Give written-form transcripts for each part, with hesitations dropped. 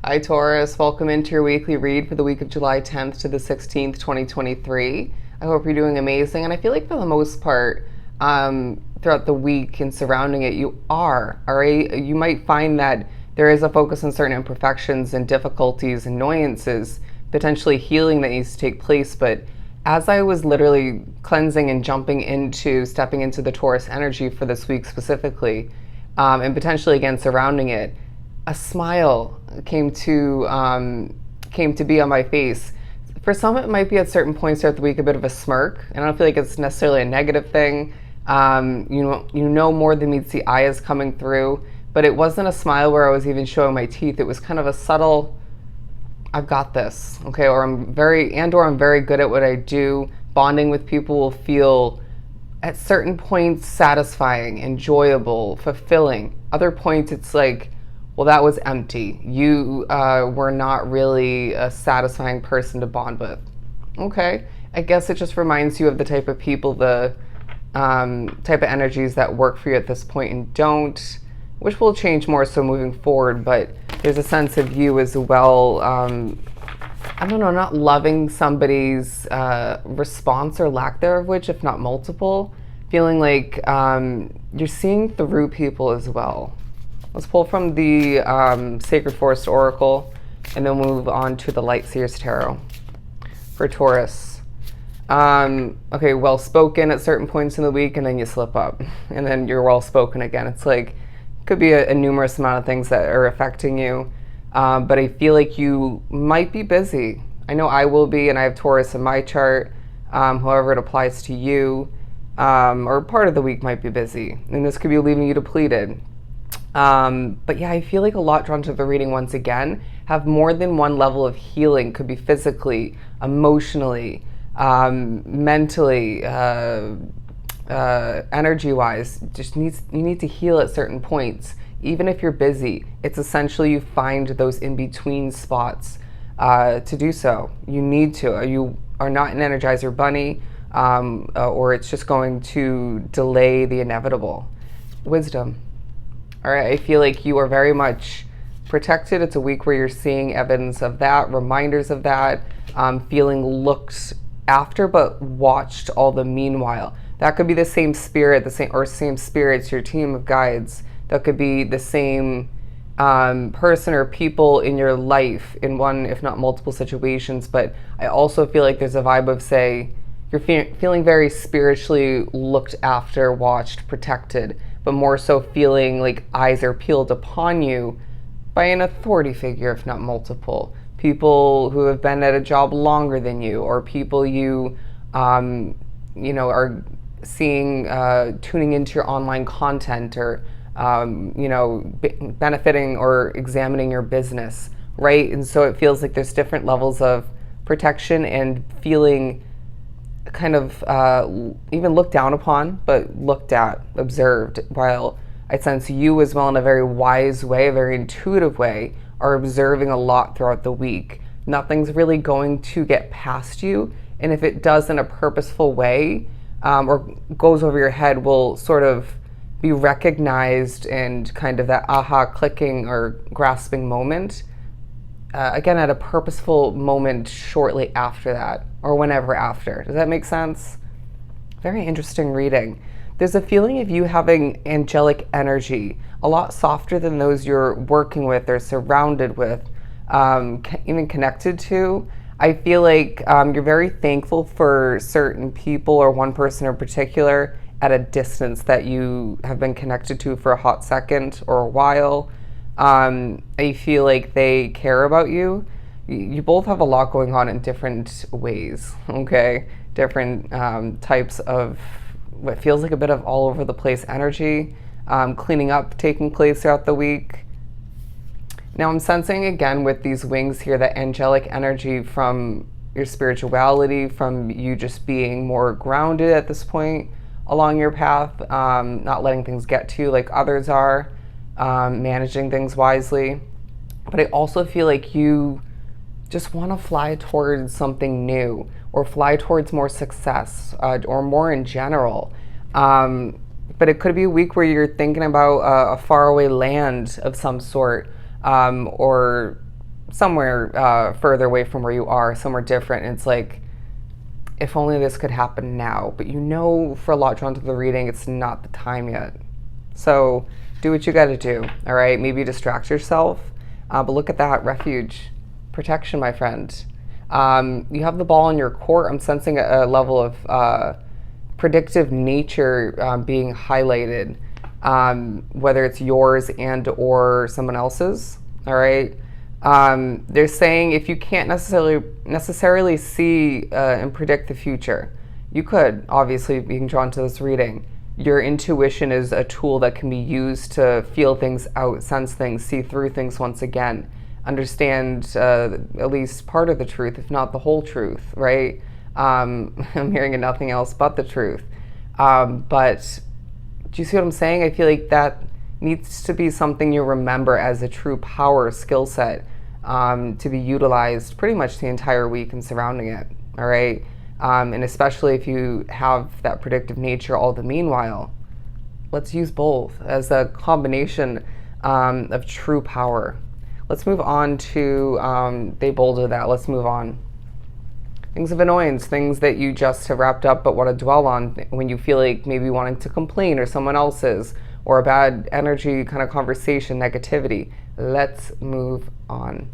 Hi Taurus, welcome into your weekly read for the week of July 10th to the 16th, 2023. I hope you're doing amazing, and I feel like for the most part, throughout the week and surrounding it, you are, all right? You might find that there is a focus on certain imperfections and difficulties, annoyances, potentially healing that needs to take place, but as I was literally cleansing and stepping into the Taurus energy for this week specifically, and potentially again surrounding it, a smile came to be on my face. For some, it might be at certain points throughout the week a bit of a smirk, and I don't feel like it's necessarily a negative thing. You know more than meets the eye is coming through, but it wasn't a smile where I was even showing my teeth. It was kind of a subtle, I've got this, okay, or I'm very good at what I do. Bonding with people will feel at certain points satisfying, enjoyable, fulfilling. Other points it's like, well, that was empty. You were not really a satisfying person to bond with. Okay, I guess it just reminds you of the type of people, the type of energies that work for you at this point and don't, which will change more so moving forward, but there's a sense of you as well, I don't know, not loving somebody's response or lack thereof, which, if not multiple, feeling like you're seeing through people as well. Let's pull from the Sacred Forest Oracle, and then we'll move on to the Light Seers Tarot for Taurus. Okay, well-spoken at certain points in the week, and then you slip up, and then you're well-spoken again. It's like, could be a numerous amount of things that are affecting you, but I feel like you might be busy. I know I will be, and I have Taurus in my chart. However it applies to you, or part of the week might be busy, and this could be leaving you depleted. But yeah, I feel like a lot drawn to the reading once again. Have more than one level of healing. Could be physically, emotionally, mentally, energy-wise. You need to heal at certain points. Even if you're busy, it's essentially you find those in-between spots to do so. You need to. You are not an Energizer bunny, or it's just going to delay the inevitable. Wisdom. All right, I feel like you are very much protected. It's a week where you're seeing evidence of that, reminders of that, feeling looked after but watched all the meanwhile. That could be the same spirit, same spirits, your team of guides. That could be the same person or people in your life in one, if not multiple situations. But I also feel like there's a vibe of, say, you're feeling very spiritually looked after, watched, protected, but more so feeling like eyes are peeled upon you by an authority figure, if not multiple. People who have been at a job longer than you, or people you are seeing, tuning into your online content, or benefiting or examining your business, right? And so it feels like there's different levels of protection and feeling kind of even looked down upon, but looked at, observed, while I sense you as well in a very wise way, a very intuitive way, are observing a lot throughout the week. Nothing's really going to get past you, and if it does in a purposeful way, or goes over your head, will sort of be recognized, and kind of that aha clicking or grasping moment, again at a purposeful moment shortly after that, or whenever after. Does that make sense? Very interesting reading. There's a feeling of you having angelic energy, a lot softer than those you're working with or surrounded with, even connected to. I feel like you're very thankful for certain people, or one person in particular, at a distance that you have been connected to for a hot second or a while. I feel like they care about you. You both have a lot going on in different ways, okay? Different types of what feels like a bit of all over the place energy, cleaning up taking place throughout the week. Now I'm sensing again with these wings here that angelic energy from your spirituality, from you just being more grounded at this point along your path, not letting things get to you like others are, managing things wisely. But I also feel like you just want to fly towards something new, or fly towards more success, or more in general. But it could be a week where you're thinking about a faraway land of some sort, or somewhere further away from where you are, somewhere different. And it's like, if only this could happen now. But you know, for a lot drawn to the reading, it's not the time yet. So do what you got to do, all right? Maybe distract yourself. But look at that, refuge, protection, my friend. You have the ball in your court. I'm sensing a level of predictive nature being highlighted, whether it's yours and or someone else's, all right? They're saying if you can't necessarily see and predict the future, you could, obviously, being drawn to this reading. Your intuition is a tool that can be used to feel things out, sense things, see through things once again, understand at least part of the truth, if not the whole truth, right? I'm hearing nothing else but the truth. But do you see what I'm saying? I feel like that needs to be something you remember as a true power skill set, to be utilized pretty much the entire week and surrounding it, all right? And especially if you have that predictive nature all the meanwhile, let's use both as a combination of true power. Let's move on to, they bolded that, let's move on. Things of annoyance, things that you just have wrapped up but want to dwell on when you feel like maybe wanting to complain or someone else's, or a bad energy kind of conversation, negativity. Let's move on.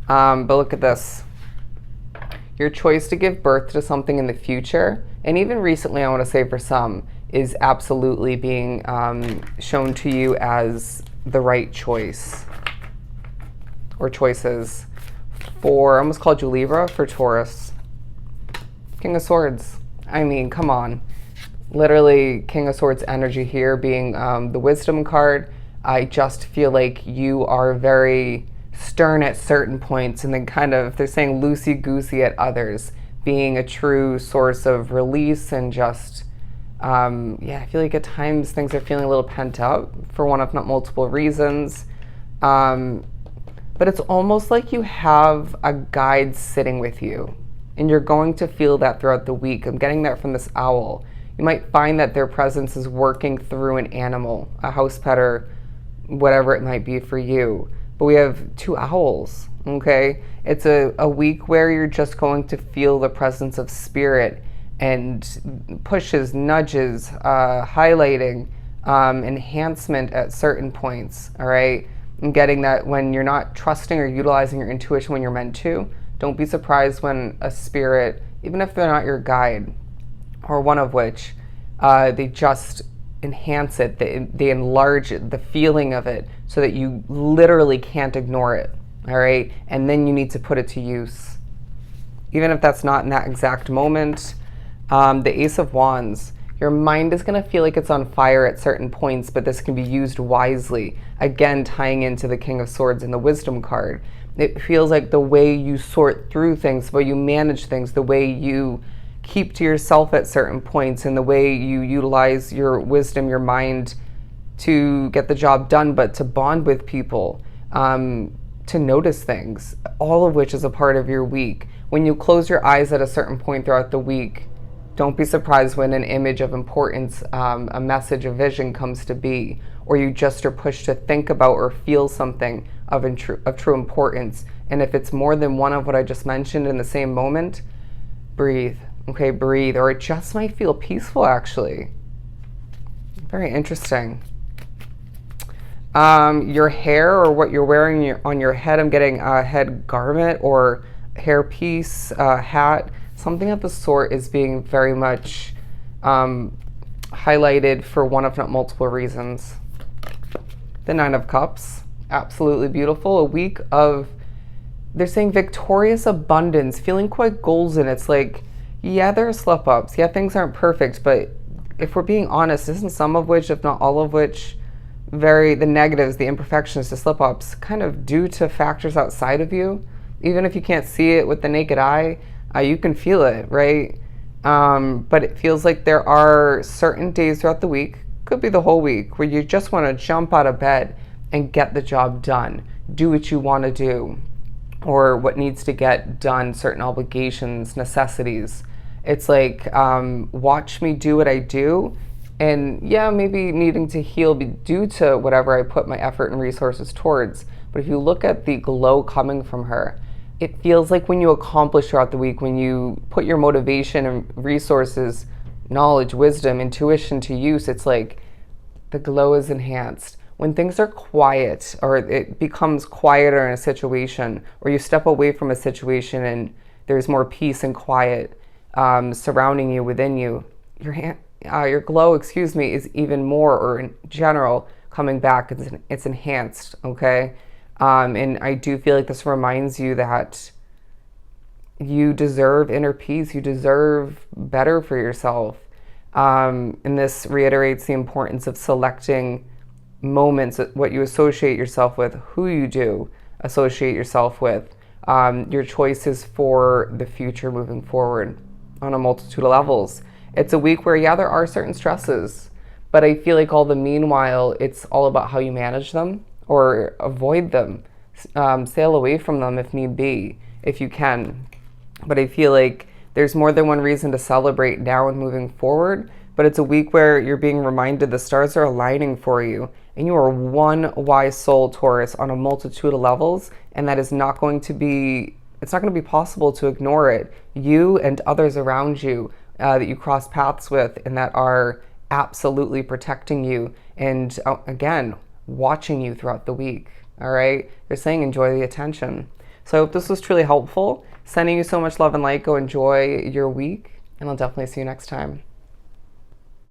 But look at this. Your choice to give birth to something in the future, and even recently, I want to say for some, is absolutely being shown to you as the right choice or choices. For, I almost called you Libra, for Taurus. King of Swords. I mean, come on. Literally, King of Swords energy here being the Wisdom card. I just feel like you are very stern at certain points and then kind of, they're saying loosey-goosey at others, being a true source of release and just, I feel like at times things are feeling a little pent up for one if not multiple reasons. But it's almost like you have a guide sitting with you and you're going to feel that throughout the week. I'm getting that from this owl. You might find that their presence is working through an animal, a house pet, or whatever it might be for you. But we have two owls, okay? It's a week where you're just going to feel the presence of spirit and pushes, nudges, highlighting, enhancement at certain points, all right? I'm getting that when you're not trusting or utilizing your intuition when you're meant to, don't be surprised when a spirit, even if they're not your guide, or one of which, they just enhance it, they enlarge it, the feeling of it, so that you literally can't ignore it, all right? And then you need to put it to use. Even if that's not in that exact moment. The Ace of Wands, your mind is going to feel like it's on fire at certain points, but this can be used wisely. Again, tying into the King of Swords and the Wisdom card. It feels like the way you sort through things, the way you manage things, the way you keep to yourself at certain points, and the way you utilize your wisdom, your mind to get the job done, but to bond with people, to notice things, all of which is a part of your week. When you close your eyes at a certain point throughout the week, don't be surprised when an image of importance, a message, a vision comes to be, or you just are pushed to think about or feel something of true importance. And if it's more than one of what I just mentioned in the same moment, breathe. Okay, breathe. Or it just might feel peaceful, actually. Very interesting. Your hair, or what you're wearing on your head, I'm getting a head garment or hair piece, hat. Something of the sort is being very much highlighted for one if not multiple reasons. The Nine of Cups, absolutely beautiful. A week of, they're saying victorious abundance, feeling quite golden. It's like, yeah, there are slip-ups. Yeah, things aren't perfect, but if we're being honest, isn't some of which, if not all of which, the negatives, the imperfections, the slip-ups, kind of due to factors outside of you? Even if you can't see it with the naked eye, you can feel it, right? But it feels like there are certain days throughout the week, could be the whole week, where you just want to jump out of bed and get the job done. Do what you want to do, or what needs to get done, certain obligations, necessities. It's like, watch me do what I do. And yeah, maybe needing to heal due to whatever I put my effort and resources towards. But if you look at the glow coming from her, it feels like when you accomplish throughout the week, when you put your motivation and resources, knowledge, wisdom, intuition to use, it's like the glow is enhanced. When things are quiet, or it becomes quieter in a situation, or you step away from a situation and there's more peace and quiet surrounding you, within you, your glow, is even more, or in general, coming back. It's enhanced, okay? And I do feel like this reminds you that you deserve inner peace. You deserve better for yourself. And this reiterates the importance of selecting moments, what you associate yourself with, who you do associate yourself with, your choices for the future moving forward on a multitude of levels. It's a week where, yeah, there are certain stresses, but I feel like all the meanwhile, it's all about how you manage them or avoid them, sail away from them if need be, if you can. But I feel like there's more than one reason to celebrate now and moving forward. But it's a week where you're being reminded the stars are aligning for you, and you are one wise soul, Taurus, on a multitude of levels, and that is not going to be, it's not going to be possible to ignore it. You and others around you that you cross paths with and that are absolutely protecting you and, again, watching you throughout the week. All right? They're saying enjoy the attention. So I hope this was truly helpful. Sending you so much love and light. Go enjoy your week, and I'll definitely see you next time.